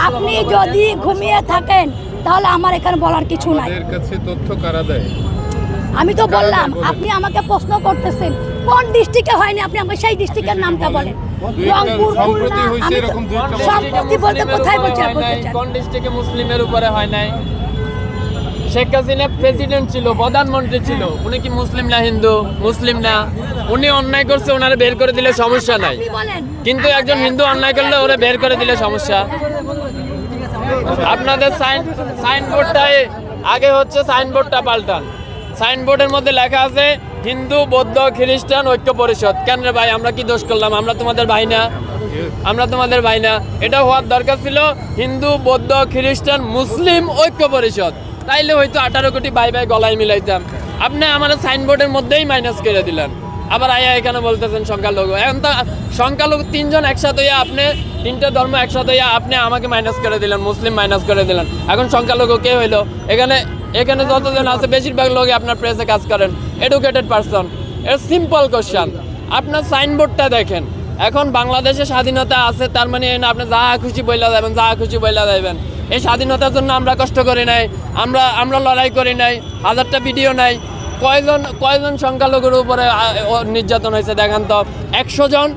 আপনি যদি ঘুমিয়ে থাকেন তাহলে আমার এখানে বলার কিছু নাই। এর কাছে তথ্য কারা দেয়? আমি তো বললাম, আপনি আমাকে প্রশ্ন করতেছেন কোন ডিস্ট্রিক্টে হয়নি, আপনি আমাকে সেই ডিস্ট্রিক্টের নামটা বলেন। রংপুর, সম্প্রতি খুলনা, হয়েছে আমি তো এরকম দুইটা সম্প্রতি বলতে কোথায় বলছেন? কোন ডিস্ট্রিক্টে মুসলিমের উপরে হয় নাই? শেখ হাসিনা প্রেসিডেন্ট ছিল, প্রধানমন্ত্রী ছিল, উনি কি মুসলিম না হিন্দু? মুসলিম না। উনি অন্যায় করছে, ওনারে বের করে দিলে সমস্যা নাই, আপনি বলেন। কিন্তু একজন হিন্দু অন্যায় করলে ওরে বের করে দিলে সমস্যা। আপনাদের সাইনবোর্ডটাই আগে হচ্ছে, সাইনবোর্ডটা পাল্টান। সাইনবোর্ডের মধ্যে লেখা আছে হিন্দু বৌদ্ধ খ্রিস্টান ঐক্য পরিষদ। কেন রে ভাই, আমরা কি দোষ করলাম? আমরা তোমাদের ভাই না? আমরা তোমাদের ভাই না? এটা হওয়ার দরকার ছিল হিন্দু বৌদ্ধ খ্রিস্টান মুসলিম ঐক্য পরিষদ, তাইলে হয়তো 18 কোটি ভাই ভাই গলায় মিলাইতাম। আপনি আমার সাইনবোর্ডের মধ্যেই মাইনাস করে দিলেন, আবার আয়া এখানে বলতেছেন সংখ্যালঘু। এখন তো সংখ্যালঘু তিনজন একসাথে হইয়া, আপনি তিনটে ধর্ম একসাথে হইয়া আপনি আমাকে মাইনাস করে দিলেন, মুসলিম মাইনাস করে দিলেন। এখন সংখ্যালঘু কে হইলো? এখানে এখানে যতজন আছে বেশিরভাগ লোকই আপনার প্রেসে কাজ করেন, এডুকেটেড পারসন। এর সিম্পল কোশ্চেন, আপনার সাইনবোর্ডটা দেখেন। এখন বাংলাদেশে স্বাধীনতা আছে, তার মানে না আপনি যা খুশি বইলা যাবেন, যা খুশি বইলা যাবেন। এই স্বাধীনতার জন্য আমরা কষ্ট করি নাই, আমরা লড়াই করি নাই, হাজারটা ভিডিও নাই। কয়জন সংখ্যালঘুর উপরে নির্যাতন হয়েছে দেখান তো? 100 জন,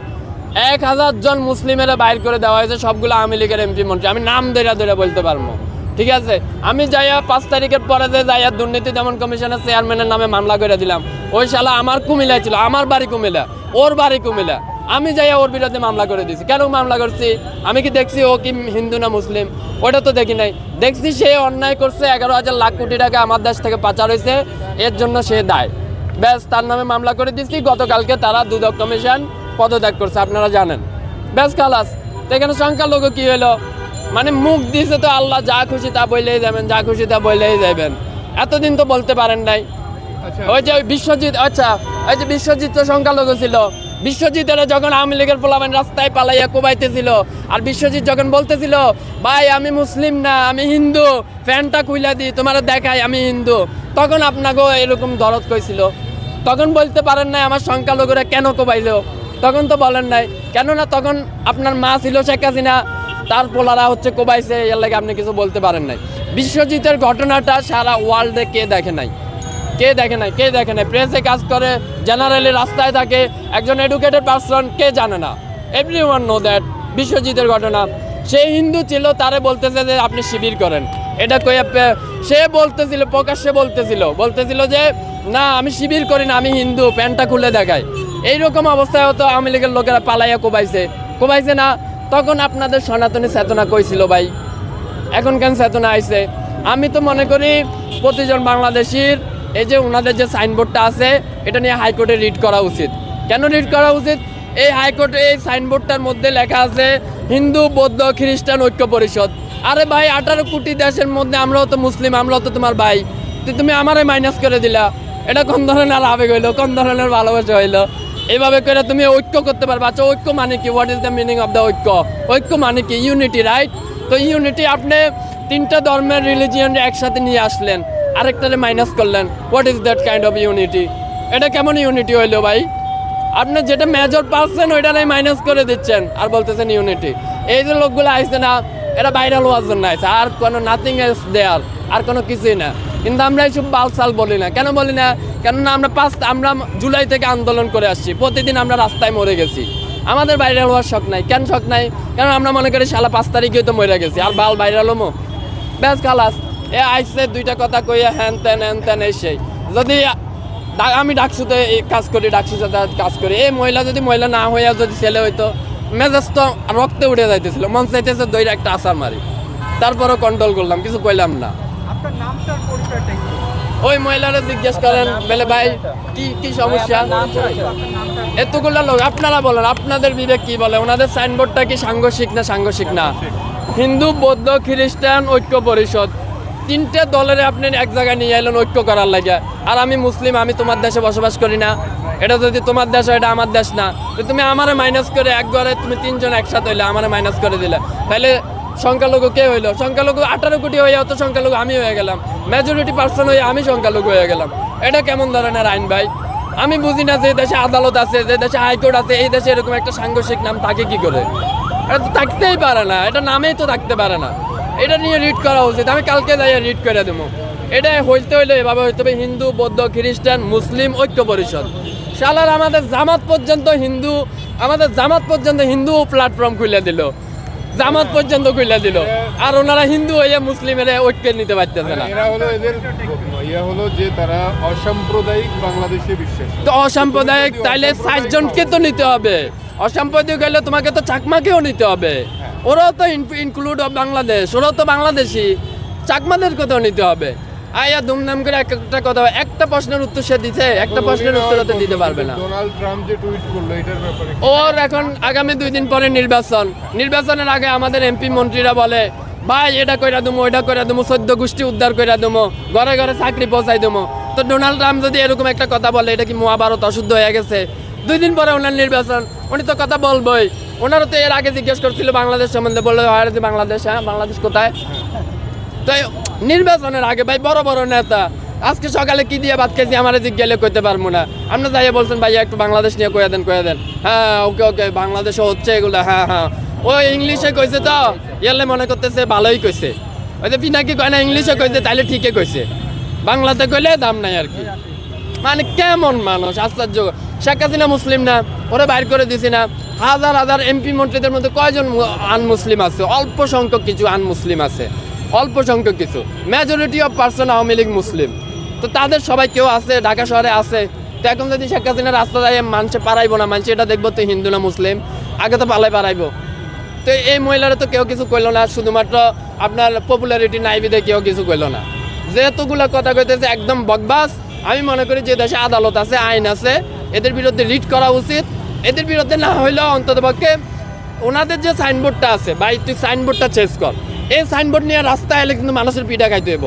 1000 জন মুসলিমেরা বাইর করে দেওয়া হয়েছে, সবগুলো আওয়ামী লীগের এমপি মন্ত্রী। আমি নাম ধরে বলতে পারবো, ঠিক আছে? আমি যাইয়া 5 তারিখের পরে যে যাইয়া দুর্নীতি দমন কমিশনের চেয়ারম্যানের নামে মামলা করে দিলাম। ওই শালা আমার কুমিল্লায় ছিল, আমার বাড়ি কুমিল্লা, ওর বাড়ি কুমিল্লা। আমি যাইয়া ওর বিরুদ্ধে মামলা করে দিয়েছি। কেন মামলা করছি? আমি কি দেখছি ও কি হিন্দু না মুসলিম? ওটা তো দেখি নাই। দেখছি সে অন্যায় করছে, 11,000 লাখ কোটি টাকা আমার দেশ থেকে পাচার হয়েছে, এর জন্য সে দায়। ব্যাস, তার নামে মামলা করে দিচ্ছি। গতকালকে তারা দুদক কমিশন পদত্যাগ করছে, আপনারা জানেন। ব্যাস, খালাস। তো এখানে সংখ্যালঘু কি হলো? মানে মুখ দিয়েছে তো আল্লাহ, যা খুশি তা বললেই যাবেন, যা খুশি তা বললেই যাবেন। এতদিন তো বলতে পারেন নাই। ওই যে বিশ্বজিৎ, আচ্ছা ওই যে বিশ্বজিৎ তো সংখ্যালঘু ছিল। বিশ্বজিতের যখন আওয়ামী লীগের পোলাপান রাস্তায় পালাইয়া কোবাইতেছিল, আর বিশ্বজিৎ যখন বলতেছিল ভাই আমি মুসলিম না আমি হিন্দু, ফ্যানটা খুইলা দিই তোমার দেখাই আমি হিন্দু, তখন আপনাকেও এরকম দরদ কইছিল। তখন বলতে পারেন নাই আমার সংখ্যালঘুরা কেন কোবাইলো? তখন তো বলেন নাই। কেননা তখন আপনার মা ছিল শেখ হাসিনা, তার পোলারা হচ্ছে কোবাইছে, এর লাগে আপনি কিছু বলতে পারেন নাই। বিশ্বজিতের ঘটনাটা সারা ওয়ার্ল্ডে কে দেখে নাই? কে দেখে নাই? কে দেখে নাই? প্রেসে কাজ করে, জেনারেলি রাস্তায় থাকে, একজন এডুকেটেড পারসন, কে জানে না? Everyone know that. বিশ্বজিতের ঘটনা, সে হিন্দু ছিল, তারে বলতেছে যে আপনি শিবির করেন। এটা কই সে বলতেছিল, প্রকাশ্যে বলতেছিল যে না আমি শিবির করি না, আমি হিন্দু, প্যান্টটা খুলে দেখায়। এইরকম অবস্থায় হতো আওয়ামী লীগের লোকেরা পালাইয়া কোবাইছে না? তখন আপনাদের সনাতনী চেতনা কইছিল ভাই, এখন কেন চেতনা আইছে? আমি তো মনে করি প্রতিজন বাংলাদেশির এই যে ওনাদের যে সাইনবোর্ডটা আছে, এটা নিয়ে হাইকোর্টে রিট করা উচিত। কেন রিট করা উচিত? এই হাইকোর্টে এই সাইনবোর্ডটার মধ্যে লেখা আছে হিন্দু বৌদ্ধ খ্রিস্টান ঐক্য পরিষদ। আরে ভাই, 18 কোটি দেশের মধ্যে আমরাও তো মুসলিম, আমরাও তো তোমার ভাই, তুমি আমারে মাইনাস করে দিলা। এটা কোন ধরনের আবেগ হইলো? কোন ধরনের ভালোবাসা হইলো? এইভাবে করে তুমি ঐক্য করতে পারবে? আচ্ছা, ঐক্য মানে কি? What is the meaning of the ঐক্য? ঐক্য মানে কি? Unity, right? তো ইউনিটি, আপনি 3টা ধর্মের রিলিজিয়ন একসাথে নিয়ে আসলেন, আরেকটারে মাইনাস করলেন। What is that kind of unity? এটা কেমন ইউনিটি হইলো ভাই? আপনি যেটা মেজর পারছেন ওইটারাই মাইনাস করে দিচ্ছেন আর বলতেছেন ইউনিটি। এই যে লোকগুলো আইসে না, এটা ভাইরাল হওয়ার জন্য আইসে, আর কোনো নাথিং এলস দেয়ার, আর কোনো কিছুই না। কিন্তু আমরা এইসব বালসাল বলি না। কেন বলি না? কেননা আমরা জুলাই থেকে আন্দোলন করে আসছি, প্রতিদিন আমরা রাস্তায় মরে গেছি। আমাদের ভাইরাল হওয়ার শখ নাই। কেন শখ নাই? কারণ আমরা মনে করি শালা 5 তারিখে তো মরে গেছি, আর ভাইরাল হমো। ব্যাস, খালাস। এ আইসে 2টা কথা কইয়া হ্যান তেন এসে, যদি আমি ডাকসুতে কাজ করি, ডাকসুতে কাজ করি, এই মহিলা যদি মহিলা না হইয়া যদি ছেলে হইতো, মেজাজ তো রক্তে উঠে যাইতেছিল, মন চাইতেছে দইরা একটা আসার মারি। তারপরও কন্ট্রোল করলাম, কিছু কইলাম না। ওই মহিলারা জিজ্ঞেস করেন বলে ভাই কি সমস্যা? এতগুলো লোক, আপনারা বলেন, আপনাদের বিবেক কি বলে? ওনাদের সাইনবোর্ডটা কি সাংঘর্ষিক না? হিন্দু বৌদ্ধ খ্রিস্টান ঐক্য পরিষদ, 3টে দলের আপনি এক জায়গায় নিয়ে এলেন ঐক্য করার লাগে। আর আমি মুসলিম, আমি তোমার দেশে বসবাস করি না। এটা যদি তোমার দেশ হয়, এটা আমার দেশ না। তো তুমি আমারে মাইনাস করে, এক ঘরে তুমি 3 জন একসাথে হইলে, আমারে মাইনাস করে দিলে, তাহলে সংখ্যালঘু কে হইলো? সংখ্যালঘু 18 কোটি হয়ে তো সংখ্যালঘু আমি হয়ে গেলাম, মেজরিটি পার্সন হয়ে আমি সংখ্যালঘু হয়ে গেলাম। এটা কেমন ধরনের আইন ভাই? আমি বুঝি না যে দেশে আদালত আছে, যে দেশে হাইকোর্ট আছে, এই দেশে এরকম একটা সাংঘর্ষিক নাম থাকে কি করে? এটা তো থাকতেই পারে না, এটা নামেই তো থাকতে পারে না। এটা নিয়ে রিড করা উচিত, আমি কালকে যাই রিড করে দেবো। এটা হইতে হইলে এভাবে হইতে হবে হিন্দু বৌদ্ধ খ্রিস্টান মুসলিম ঐক্য পরিষদ। শালার আমাদের জামাত পর্যন্ত হিন্দু প্ল্যাটফর্ম খুলে দিল, জামাত পর্যন্ত খুলে দিল, আর ওনারা হিন্দু হয়ে মুসলিমের ঐক্য নিতে পারতেছে না। এরা হলো এদের হলো যে তারা অসাম্প্রদায়িক বাংলাদেশে বিশ্বাস। তো অসাম্প্রদায়িক তাইলে 60 জনকে তো নিতে হবে, অসাম্প্রদায়িক হলে তোমাকে তো চাকমাকেও নিতে হবে। ওরাও তো ইনক্লুড অফ বাংলাদেশ, ওরাও তো বাংলাদেশি, চাকমাদের কথাও নিতে হবে। আয়া দুমদাম করে একটা কথা, একটা প্রশ্নের উত্তর সে দিতে, একটা প্রশ্নের উত্তর তো দিতে পারবে না। ডোনাল্ড ট্রাম্প যে টুইট করলো এটার ব্যাপারে ওর এখন আগামী 2 দিন পরে নির্বাচনের আগে আমাদের এমপি মন্ত্রীরা বলে ভাই এটা কইরা দেবো, ওইটা কইরা দেবো, 14 গোষ্ঠী উদ্ধার কইরা দেবো, ঘরে ঘরে চাকরি পৌঁছাই দেবো। তো ডোনাল্ড ট্রাম্প যদি এরকম একটা কথা বলে, এটা কি মহাভারত অশুদ্ধ হয়ে গেছে? 2 দিন পরে ওনার নির্বাচন, উনি তো কথা বলবই। ওনারা তো এর আগে জিজ্ঞেস করছিল বাংলাদেশ সম্বন্ধে, বললো বাংলাদেশ, হ্যাঁ বাংলাদেশ কোথায়? তো নির্বাচনের আগে ভাই বড় বড় নেতা আজকে সকালে কি দিয়ে ভাত খেয়েছি আমার জিজ্ঞাসা করতে পারবো না। আপনার যাইয়া বলছেন ভাইয়া একটু বাংলাদেশ নিয়ে কয়ে দেন। হ্যাঁ ওকে বাংলাদেশও হচ্ছে এগুলো, হ্যাঁ ও ইংলিশে কইছে তো ইয়ালে মনে করতেছে ভালোই কইছে, ওই যে পিনাকি কয় না ইংলিশে কইছে তাইলে ঠিকই কইছে, বাংলাতে কইলে দাম নাই আর কি। মানে কেমন মানুষ, আশ্চর্য। শেখ হাসিনা মুসলিম না, ওরা বাইর করে দিছি না? হাজার এমপি মন্ত্রীদের মধ্যে কয়জন আনমুসলিম আছে? অল্প সংখ্যক কিছু আনমুসলিম আছে, অল্প সংখ্যক কিছু। Majority of person Awami League Muslim. তো তাদের সবাই কেউ আছে, ঢাকা শহরে আছে। তো এখন যদি শেখ হাসিনা রাস্তা যায় মানুষে পারাইবো না, মানুষ এটা দেখবো তো হিন্দু না মুসলিম, আগে তো পারাইবো। তো এই মহিলারা তো কেউ কিছু কইলো না, শুধুমাত্র আপনার পপুলারিটি নাই বিধে কেউ কিছু কইলো না। যেহেতুগুলো কথা কইতেছে একদম বকবাস। আমি মনে করি যে দেশে আদালত আছে, আইন আছে, এদের বিরুদ্ধে রিট করা উচিত। এদের বিরুদ্ধে না হইলেও অন্ততপক্ষে ওনাদের যে সাইনবোর্ডটা আছে, ভাই তুই সাইনবোর্ডটা চেঞ্জ কর। এই সাইনবোর্ড নিয়ে রাস্তায় এলে কিন্তু মানুষের পিঠা খাইতে হইব,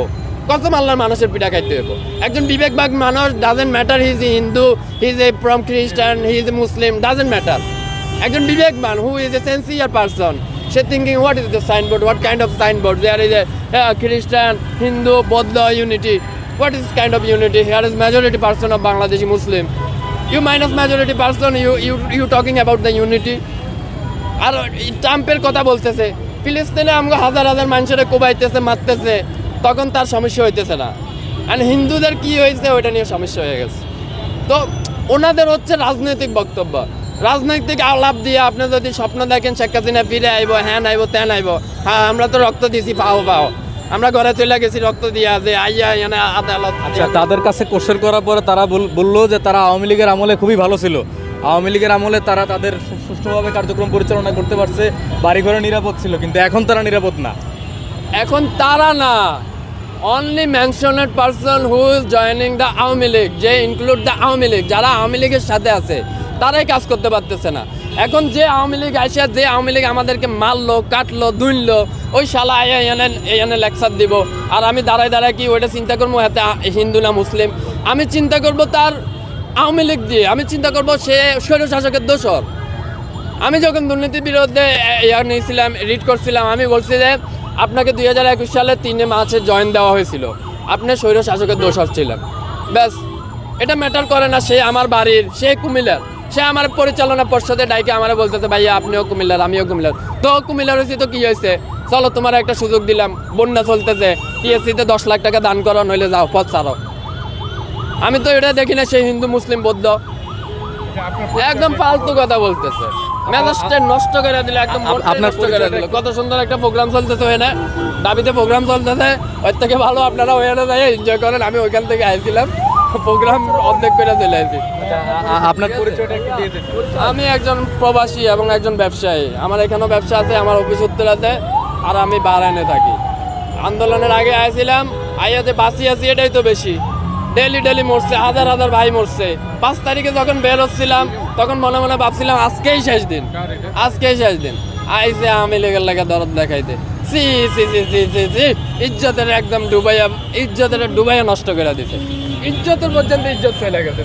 কসম আল্লাহর মানুষের পিঠা খাইতে হইব। একজন বিবেকবাগ মানুষ, doesn't matter he is a Hindu, he is a from Christian, he is a Muslim, doesn't matter. একজন বিবেকবান who is a sincere person, সে thinking what is the signboard, what kind of signboard, there is a Christian Hindu বৌদ্ধ unity, what is kind of unity, here is majority person of Bangladeshi Muslim, you minus majority person, you talking about the unity. আর ট্রাম্পের কথা বলতেছে, ফিলিস্তিনে আমাকে হাজার মানুষের কোবাইতেছে, মারতেছে, তখন তার সমস্যা হইতেছে না। আর হিন্দুদের কি হয়েছে ওইটা নিয়ে সমস্যা হয়ে গেছে। তো ওনাদের হচ্ছে রাজনৈতিক বক্তব্য, রাজনৈতিক আলাপ দিয়ে আপনি যদি স্বপ্ন দেখেন শেখ হাসিনা ফিরে আইব, হ্যাঁ আইব তেন আইব, হ্যাঁ আমরা তো রক্ত দিয়েছি, পাও আমরা ঘরে চলে গেছি রক্ত দিয়া, যে আইয়া এনে আদালত। আচ্ছা, তাদের কাছে কোশ্চেন করার পরে তারা বললো যে তারা আওয়ামী লীগের আমলে খুবই ভালো ছিল, আওয়ামী লীগের আমলে তারা তাদের সুষ্ঠুভাবে কার্যক্রম পরিচালনা করতে পারছে, বাড়িঘরে নিরাপদ ছিল, কিন্তু এখন তারা নিরাপদ না। এখন তারা না, only মেনশনেড person who is joining the Awami League, যে ইনক্লুড দ্য আওয়ামী লীগ, যারা আওয়ামী লীগের সাথে আছে তারাই কাজ করতে পারতেছে না। এখন যে আওয়ামী লীগ আসে, যে আওয়ামী লীগ আমাদেরকে মারলো, কাটলো, দুইনলো, ওই শালা এনে লেকচার দিব, আর আমি দাঁড়ায় কি ওইটা চিন্তা করবো হাতে হিন্দু না মুসলিম? আমি চিন্তা করবো তার আওয়ামী লীগ দিয়ে, আমি চিন্তা করবো সে স্বৈরশাসকের দোষর। আমি যখন দুর্নীতির বিরুদ্ধে নিয়েছিলাম, রিড করছিলাম, আমি বলছি যে আপনাকে 2021 সালে 3 মার্চে জয়েন দেওয়া হয়েছিল, আপনি স্বৈরশাসকের দোষর ছিলেন। ব্যাস, এটা ম্যাটার করে না। সে আমার বাড়ির, সে কুমিল্লার, সে আমার পরিচালনা পর্ষদে ডাইকে আমার বলতেছে ভাইয়া আপনিও কুমিল্লার, আমিও কুমিল্লার। তো কুমিল্লার হয়েছি তো কি হয়েছে, চলো তোমার একটা সুযোগ দিলাম, বন্যা চলতেছে, টিএসসিতে 10 লাখ টাকা দান করো, নইলে যাও পথ ছাড়ো। আমি তো এটা দেখি না সে হিন্দু মুসলিম বৌদ্ধ, একদম ফালতু কথা বলতেছে, মেজাজটা নষ্ট করে দিল, একদম নষ্ট করে দিল। কত সুন্দর একটা প্রোগ্রাম চলতেছে, হয় না দাবিতে প্রোগ্রাম চলতেছে, ওর থেকে ভালো আপনারা ওখানে যাই এনজয় করেন। আমি ওইখান থেকে আসছিলাম, প্রোগ্রাম অর্ধেক করে চলে আসি। আপনার পরিচয়টা একটু দিয়ে দিন। আমি একজন প্রবাসী এবং একজন ব্যবসায়ী, আমার এখানেও ব্যবসা আছে, আমার অফিস উত্তরাতে, আর আমি বাহরাইনে থাকি। আন্দোলনের আগে আসছিলাম, আইয়াতে বাঁচি আছি, এটাই তো বেশি। ডেলি মরছে, হাজার ভাই মরছে। 5 তারিখে যখন বের হচ্ছিলাম তখন মনে মনে ভাবছিলাম আজকেই শেষ দিন। আইসে আমি লেগের লেগে দরদ দেখাইতে, সি ইজ্জতের একদম ডুবাইয়া নষ্ট করে দিছে। ইজ্জতের পর্যন্ত ইজ্জত চলে গেছে।